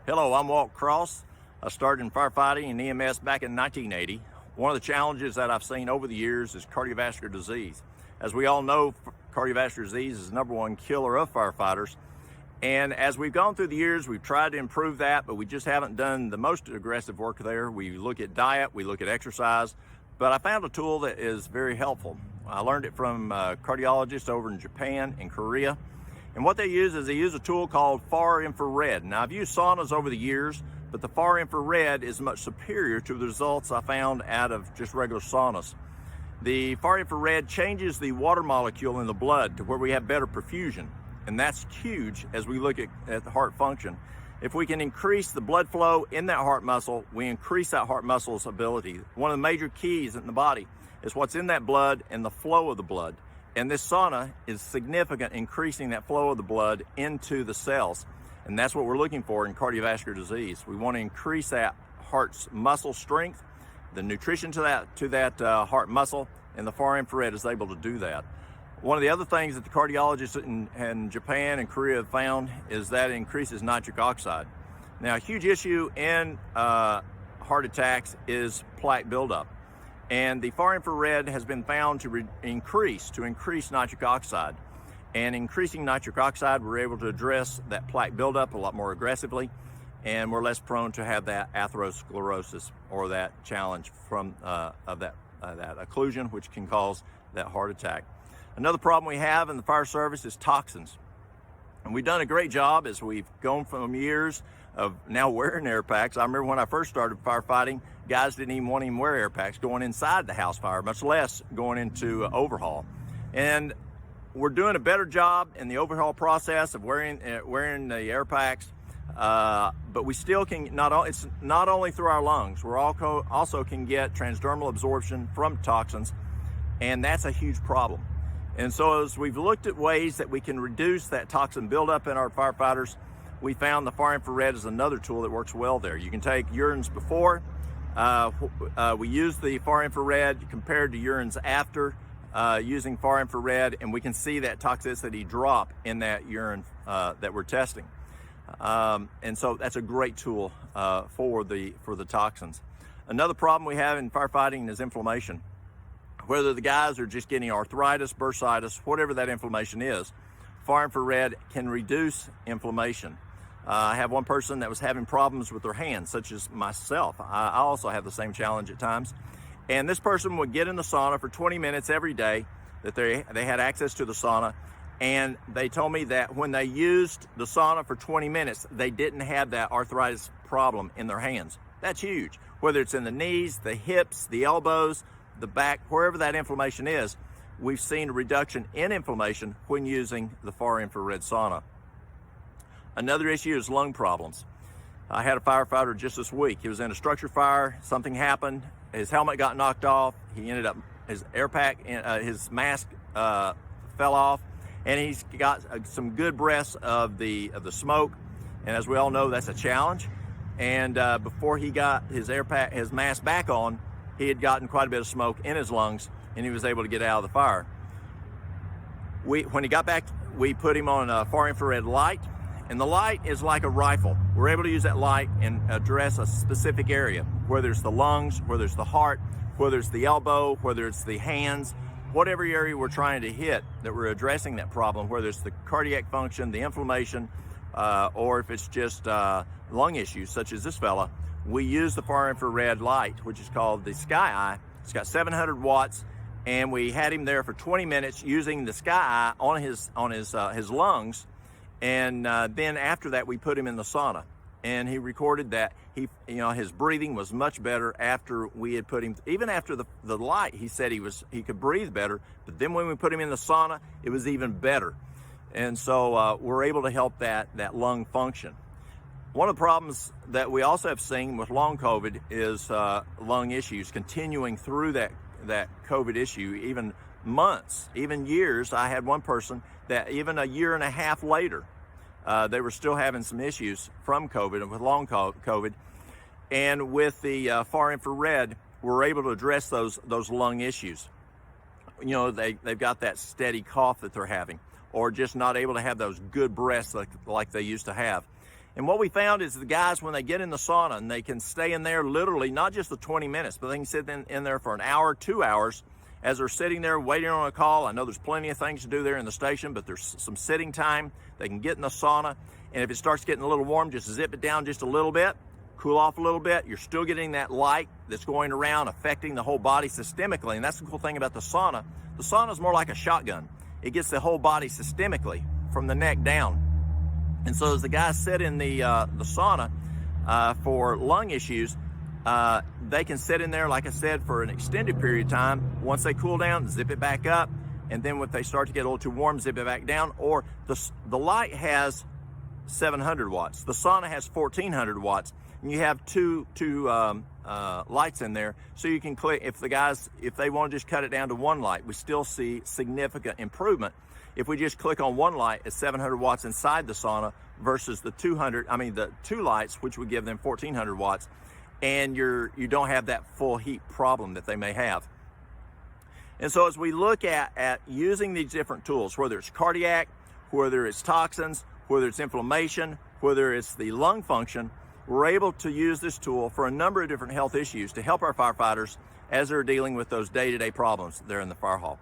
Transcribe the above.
Hello, I'm Walt. I started in firefighting and EMS back in 1980. One of the challenges that I've seen over the years is cardiovascular disease. As we all know, cardiovascular disease is the #1 killer of firefighters. And as we've gone through the years, we've tried to improve that, but we just haven't done the most aggressive work there. We look at diet, we look at exercise, but I found a tool that is very helpful. I learned it from cardiologists over in Japan and Korea. And what they use is they use a tool called far infrared. Now, I've used saunas over the years, but the far infrared is much superior to the results I found out of just regular saunas. The far infrared changes the water molecule in the blood to where we have better perfusion. And that's huge as we look at the heart function. If we can increase the blood flow in that heart muscle, we increase that heart muscle's ability. One of the major keys in the body is what's in that blood and the flow of the blood. And this sauna is significant, increasing that flow of the blood into the cells. And that's what we're looking for in cardiovascular disease. We want to increase that heart's muscle strength, the nutrition to that heart muscle, and the far infrared is able to do that. One of the other things that the cardiologists in Japan and Korea have found is that it increases nitric oxide. Now, a huge issue in heart attacks is plaque buildup. And the far infrared has been found to increase nitric oxide. And increasing nitric oxide, we're able to address that plaque buildup a lot more aggressively, and we're less prone to have that atherosclerosis or that challenge from that occlusion, which can cause that heart attack. Another problem we have in the fire service is toxins. And we've done a great job as we've gone from years of now wearing air packs. I remember when I first started firefighting, guys didn't even want to wear air packs going inside the house fire, much less going into overhaul. And we're doing a better job in the overhaul process of wearing the air packs, but we still can it's not only through our lungs, we're also can get transdermal absorption from toxins, and that's a huge problem. And so as we've looked at ways that we can reduce that toxin buildup in our firefighters, we found the far infrared is another tool that works well there. You can take urines before. We use the far infrared compared to urines after using far infrared, and we can see that toxicity drop in that urine that we're testing. And so that's a great tool for the toxins. Another problem we have in firefighting is inflammation. Whether the guys are just getting arthritis, bursitis, whatever that inflammation is, far infrared can reduce inflammation. I have one person that was having problems with their hands, such as myself. I also have the same challenge at times. And this person would get in the sauna for 20 minutes every day, that they had access to the sauna. And they told me that when they used the sauna for 20 minutes, they didn't have that arthritis problem in their hands. That's huge. Whether it's in the knees, the hips, the elbows, the back, wherever that inflammation is, we've seen a reduction in inflammation when using the far infrared sauna. Another issue is lung problems. I had a firefighter just this week. He was in a structure fire. Something happened. His helmet got knocked off. He ended up, his air pack, his mask fell off, and he's got some good breaths of the smoke. And as we all know, that's a challenge. And before he got his mask back on, he had gotten quite a bit of smoke in his lungs, and he was able to get out of the fire. When he got back, we put him on a far infrared light, and the light is like a rifle. We're able to use that light and address a specific area, whether it's the lungs, whether it's the heart, whether it's the elbow, whether it's the hands, whatever area we're trying to hit that we're addressing that problem, whether it's the cardiac function, the inflammation, or if it's just lung issues such as this fella. We use the far infrared light, which is called the Sky Eye. It's got 700 watts, and we had him there for 20 minutes using the Sky Eye on his lungs. And then after that, we put him in the sauna, and he recorded that his breathing was much better after we had put him. Even after the light, he said he could breathe better. But then when we put him in the sauna, it was even better. And so we're able to help that lung function. One of the problems that we also have seen with long COVID is lung issues continuing through that COVID issue, even months, even years. I had one person that even a year and a half later, they were still having some issues from COVID and with long COVID. And with the far infrared, we're able to address those lung issues. They've got that steady cough that they're having, or just not able to have those good breaths like they used to have. And what we found is the guys, when they get in the sauna and they can stay in there literally not just the 20 minutes, but they can sit in there for an hour, 2 hours, as they're sitting there waiting on a call. I know there's plenty of things to do there in the station, but there's some sitting time. They can get in the sauna, and if it starts getting a little warm, just zip it down just a little bit, cool off a little bit. You're still getting that light that's going around, affecting the whole body systemically, and that's the cool thing about the sauna. The sauna is more like a shotgun. It gets the whole body systemically from the neck down. And so as the guys sit in the sauna for lung issues, they can sit in there, like I said, for an extended period of time. Once they cool down, zip it back up, and then when they start to get a little too warm, zip it back down. Or the light has 700 watts. The sauna has 1400 watts, and you have two lights in there, so you can click. If they want to just cut it down to one light, we still see significant improvement. If we just click on one light at 700 watts inside the sauna versus the two lights, which would give them 1400 watts, and you don't have that full heat problem that they may have. And so as we look at using these different tools, whether it's cardiac, whether it's toxins, whether it's inflammation, whether it's the lung function, we're able to use this tool for a number of different health issues to help our firefighters as they're dealing with those day-to-day problems there in the fire hall.